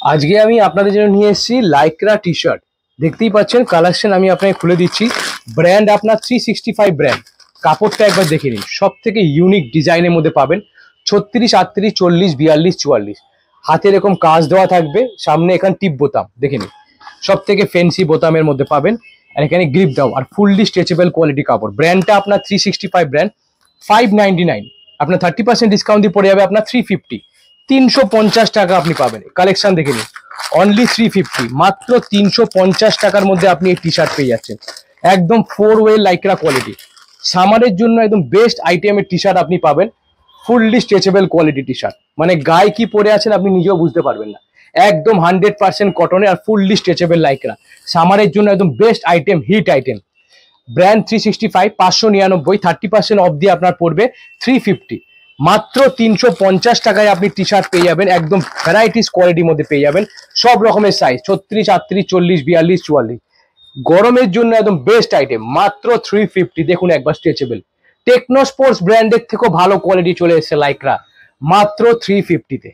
আজকে আমি আপনাদের জন্য নিয়ে এসেছি লাইক্রা টি শার্ট। দেখতেই পাচ্ছেন কালেকশন আমি আপনাকে খুলে দিচ্ছি। ব্র্যান্ড আপনার 365 ব্র্যান্ড। কাপড়টা একবার দেখে নিন, সব থেকে ইউনিক ডিজাইনের মধ্যে পাবেন। 36, 38, 40, 42, 44 হাতে এরকম কাজ দেওয়া থাকবে, সামনে এখানে টিপ বোতাম দেখে নিন, সব থেকে ফ্যান্সি বোতামের মধ্যে পাবেন। আর এখানে গ্রিপ দাও, আর ফুললি স্ট্রেচেবল কোয়ালিটি কাপড়। ব্র্যান্ডটা আপনার 365 ব্র্যান্ড। 599 আপনার 30% ডিসকাউন্ট দিয়ে পড়ে যাবে আপনার 350। 350 টাকা আপনি পাবেন। কালেকশন দেখে নিন, অনলি 350, মাত্র 350 টাকার মধ্যে আপনি এই টি শার্ট পেয়ে যাচ্ছেন। একদম 4 ওয়ে লাইক্রা কোয়ালিটি, সামারের জন্য একদম বেস্ট আইটেমের টি শার্ট আপনি পাবেন। Fully stretchable quality T shirt, মানে গায়ে কি পরে আছেন আপনি নিজেও বুঝতে পারবেন না। একদম 100% কটনে আর ফুললি স্ট্রেচেবল লাইক্রা, সামারের জন্য একদম best item, hit item. Brand 365, 599, 30% off দিয়ে আপনার পড়বে 350। মাত্র 350 টাকায় আপনি টি শার্ট পেয়ে যাবেন, একদম ভ্যারাইটিস কোয়ালিটির মধ্যে পেয়ে যাবেন। সব রকমের সাইজ, 36, 38, 40, 42, 44। গরমের জন্য একদম বেস্ট আইটেম, মাত্র 350। দেখুন একবার স্ট্রেচেবল। টেকনো স্পোর্টস ব্র্যান্ডের থেকেও ভালো কোয়ালিটি চলে এসেছে লাইক্রা, মাত্র 350-তে।